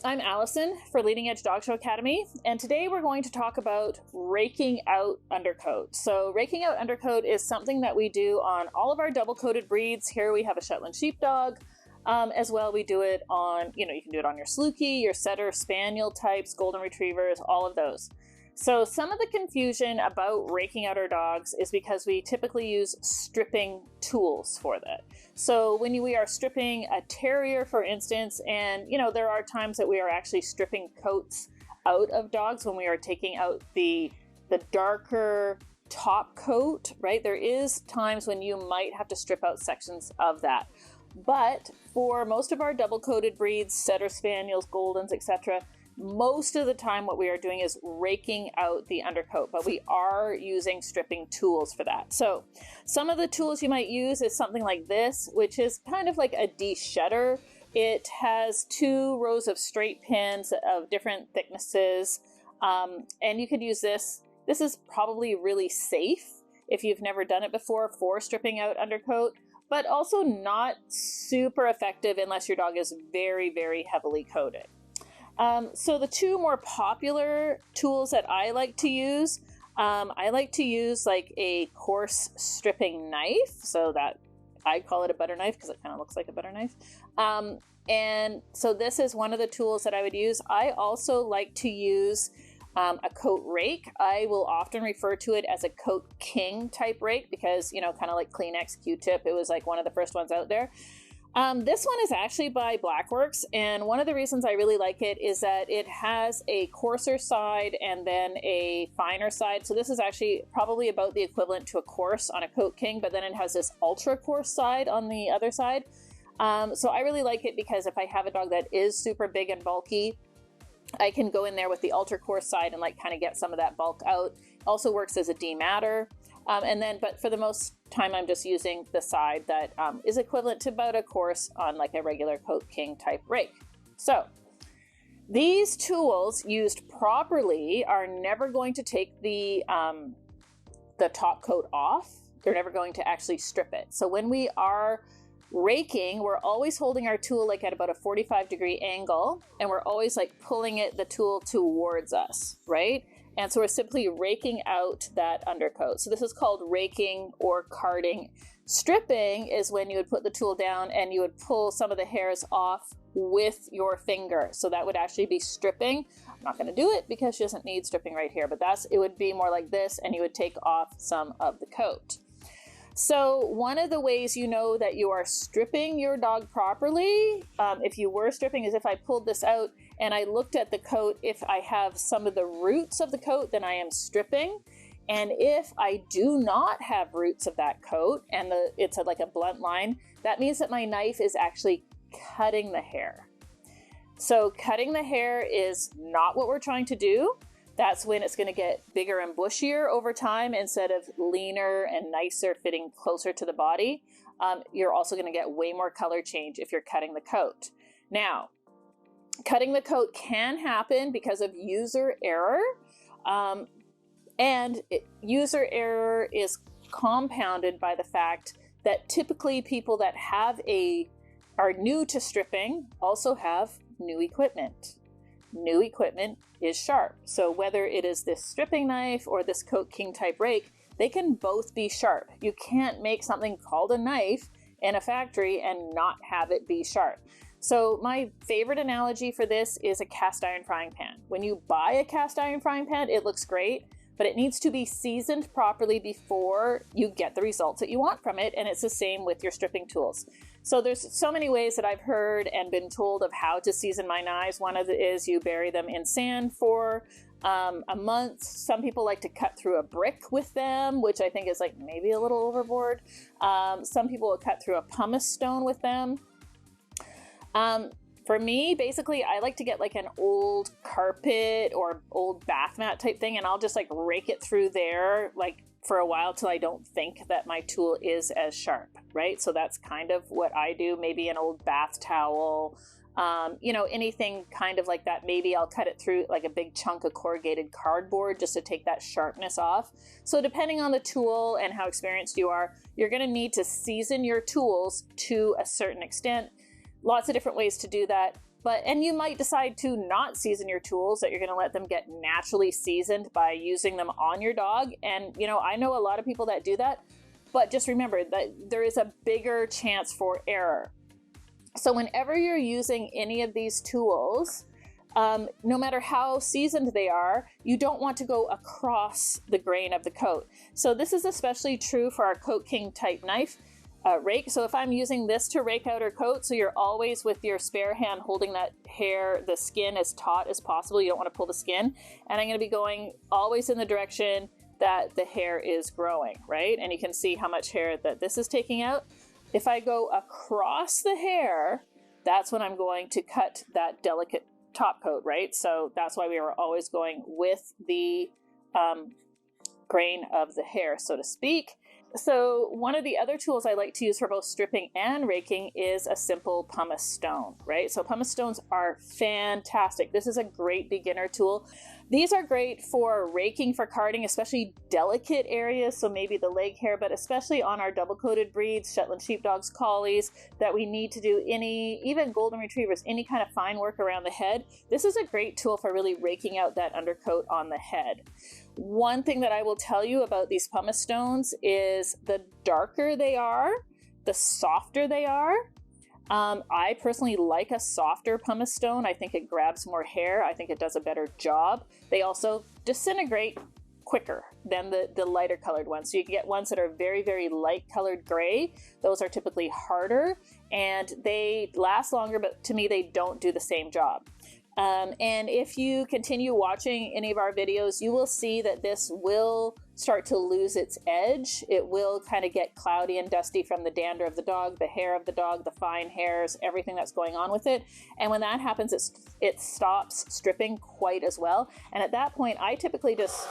I'm Allison for Leading Edge Dog Show Academy, and today we're going to talk about raking out undercoat. So raking out undercoat is something that we do on all of our double-coated breeds. Here we have a Shetland Sheepdog. As well, we do it on, you can do it on your Sheltie, your Setter, Spaniel types, Golden Retrievers, all of those. So some of the confusion about raking out our dogs is because we typically use stripping tools for that. So when we are stripping a terrier, for instance, and there are times that we are actually stripping coats out of dogs when we are taking out the darker top coat, right? There is times when you might have to strip out sections of that. But for most of our double-coated breeds, Setter, Spaniels, Goldens, etc., most of the time what we are doing is raking out the undercoat, but we are using stripping tools for that. So some of the tools you might use is something like this, which is kind of like a de-shedder. It has 2 rows of straight pins of different thicknesses, and you could use this. This is probably really safe if you've never done it before for stripping out undercoat, but also not super effective unless your dog is very, very heavily coated. So the 2 more popular tools that I like to use like a coarse stripping knife. So that I call it a butter knife because it kind of looks like a butter knife. And so this is one of the tools that I would use. I also like to use a coat rake. I will often refer to it as a coat king type rake because, kind of like Kleenex, Q-tip, it was like one of the first ones out there. This one is actually by Blackworks, and one of the reasons I really like it is that it has a coarser side and then a finer side. So this is actually probably about the equivalent to a coarse on a Coat King, but then it has this ultra coarse side on the other side. So I really like it because if I have a dog that is super big and bulky, I can go in there with the ultra coarse side and kind of get some of that bulk out. Also works as a dematter. But for the most time, I'm just using the side that is equivalent to about a coarse on like a regular Coat King type rake. So these tools used properly are never going to take the top coat off. They're never going to actually strip it. So when we are raking, we're always holding our tool like at about a 45-degree angle, and we're always like pulling the tool towards us, right? And so we're simply raking out that undercoat. So this is called raking or carding. Stripping is when you would put the tool down and you would pull some of the hairs off with your finger. So that would actually be stripping. I'm not going to do it because she doesn't need stripping right here, but it would be more like this, and you would take off some of the coat. So one of the ways you know that you are stripping your dog properly, if you were stripping, is if I pulled this out and I looked at the coat. If I have some of the roots of the coat, then I am stripping. And if I do not have roots of that coat and it's like a blunt line, that means that my knife is actually cutting the hair. So cutting the hair is not what we're trying to do. That's when it's going to get bigger and bushier over time instead of leaner and nicer, fitting closer to the body. You're also going to get way more color change if you're cutting the coat. Now, cutting the coat can happen because of user error. User error is compounded by the fact that typically people that are new to stripping also have new equipment. New equipment is sharp. So whether it is this stripping knife or this Coat King type rake, they can both be sharp. You can't make something called a knife in a factory and not have it be sharp. So my favorite analogy for this is a cast iron frying pan. When you buy a cast iron frying pan, it looks great, but it needs to be seasoned properly before you get the results that you want from it. And it's the same with your stripping tools. So there's so many ways that I've heard and been told of how to season my knives. One of it is you bury them in sand for a month. Some people like to cut through a brick with them, which I think is like maybe a little overboard. Some people will cut through a pumice stone with them. For me, basically, I like to get like an old carpet or old bath mat type thing, and I'll just like rake it through there like for a while till I don't think that my tool is as sharp, right? So that's kind of what I do. Maybe an old bath towel, anything kind of like that. Maybe I'll cut it through like a big chunk of corrugated cardboard just to take that sharpness off. So depending on the tool and how experienced you are, you're going to need to season your tools to a certain extent. Lots of different ways to do that. And you might decide to not season your tools, that you're going to let them get naturally seasoned by using them on your dog. And, you know, I know a lot of people that do that, but just remember that there is a bigger chance for error. So whenever you're using any of these tools, no matter how seasoned they are, you don't want to go across the grain of the coat. So this is especially true for our Coat King type knife. Rake. So if I'm using this to rake out her coat, so you're always with your spare hand holding that hair, the skin as taut as possible. You don't want to pull the skin. And I'm going to be going always in the direction that the hair is growing, right? And you can see how much hair that this is taking out. If I go across the hair, that's when I'm going to cut that delicate top coat, right? So that's why we are always going with the grain of the hair, so to speak. So one of the other tools I like to use for both stripping and raking is a simple pumice stone, right? So pumice stones are fantastic. This is a great beginner tool. These are great for raking, for carding, especially delicate areas. So maybe the leg hair, but especially on our double coated breeds, Shetland Sheepdogs, Collies, that we need to do even golden retrievers, any kind of fine work around the head. This is a great tool for really raking out that undercoat on the head. One thing that I will tell you about these pumice stones is the darker they are, the softer they are. I personally like a softer pumice stone. I think it grabs more hair. I think it does a better job. They also disintegrate quicker than the lighter colored ones. So you can get ones that are very, very light colored gray. Those are typically harder and they last longer, but to me, they don't do the same job. And if you continue watching any of our videos, you will see that this will start to lose its edge. It will kind of get cloudy and dusty from the dander of the dog, the hair of the dog, the fine hairs, everything that's going on with it. And when that happens, it stops stripping quite as well. And at that point, I typically just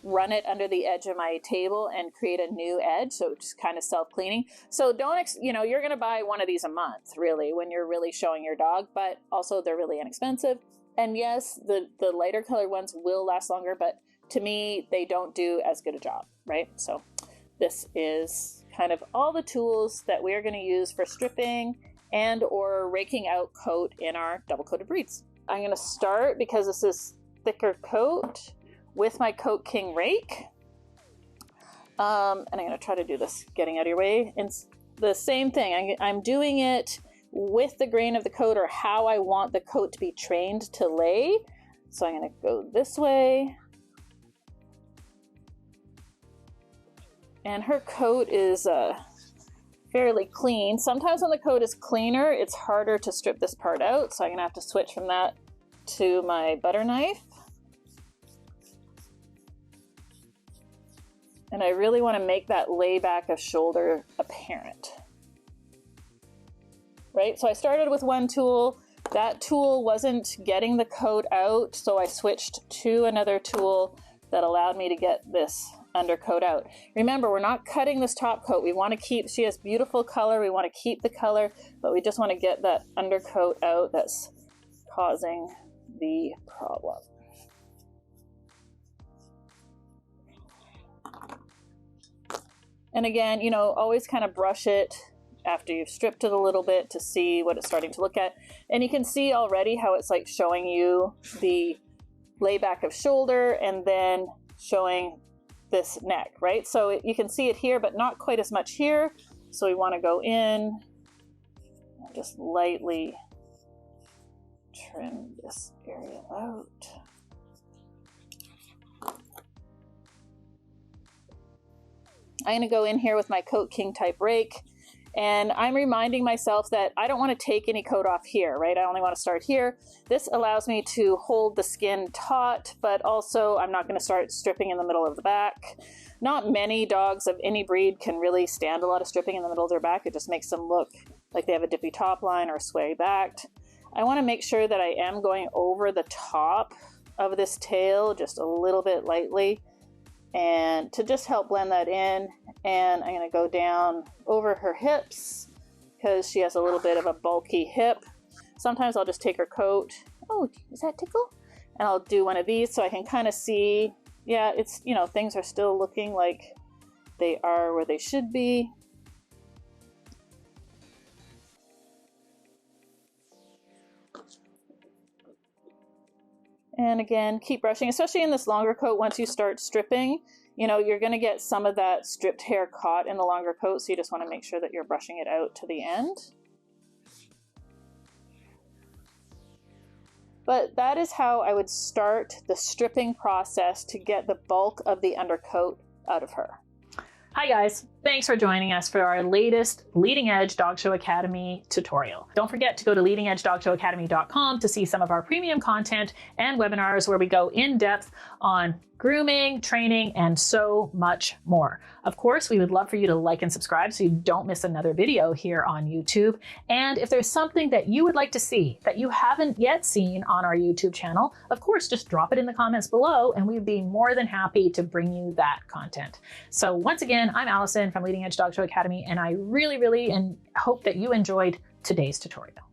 run it under the edge of my table and create a new edge. So it's kind of self-cleaning. So you're going to buy one of these a month really when you're really showing your dog, but also they're really inexpensive. And yes, the lighter colored ones will last longer, but to me, they don't do as good a job, right? So this is kind of all the tools that we are going to use for stripping and or raking out coat in our double coated breeds. I'm going to start, because this is thicker coat, with my Coat King rake. And I'm going to try to do this getting out of your way. It's the same thing. I'm doing it with the grain of the coat, or how I want the coat to be trained to lay. So I'm going to go this way. And her coat is fairly clean. Sometimes when the coat is cleaner, it's harder to strip this part out. So I'm going to have to switch from that to my butter knife. And I really want to make that layback of shoulder apparent. Right? So I started with one tool. That tool wasn't getting the coat out, so I switched to another tool that allowed me to get this undercoat out. Remember, we're not cutting this top coat. We want to keep, she has beautiful color. We want to keep the color, but we just want to get that undercoat out that's causing the problem. And again, always kind of brush it after you've stripped it a little bit to see what it's starting to look at. And you can see already how it's like showing you the layback of shoulder and then showing this neck, right? So you can see it here, but not quite as much here. So we want to go in and just lightly trim this area out. I'm going to go in here with my Coat King type rake, and I'm reminding myself that I don't want to take any coat off here, right? I only want to start here. This allows me to hold the skin taut, but also I'm not going to start stripping in the middle of the back. Not many dogs of any breed can really stand a lot of stripping in the middle of their back. It just makes them look like they have a dippy top line or sway backed. I want to make sure that I am going over the top of this tail just a little bit lightly, and to just help blend that in. And I'm going to go down over her hips because she has a little bit of a bulky hip. Sometimes I'll just take her coat. Oh, does that tickle? And I'll do one of these so I can kind of see, yeah, it's, things are still looking like they are where they should be. And again, keep brushing, especially in this longer coat. Once you start stripping, you know, you're going to get some of that stripped hair caught in the longer coat. So you just want to make sure that you're brushing it out to the end. But that is how I would start the stripping process to get the bulk of the undercoat out of her. Hi guys, thanks for joining us for our latest Leading Edge Dog Show Academy tutorial. Don't forget to go to leadingedgedogshowacademy.com to see some of our premium content and webinars where we go in depth on grooming, training, and so much more. Of course, we would love for you to like and subscribe so you don't miss another video here on YouTube. And if there's something that you would like to see that you haven't yet seen on our YouTube channel, of course, just drop it in the comments below and we'd be more than happy to bring you that content. So once again, I'm Allison from Leading Edge Dog Show Academy, and I really hope that you enjoyed today's tutorial.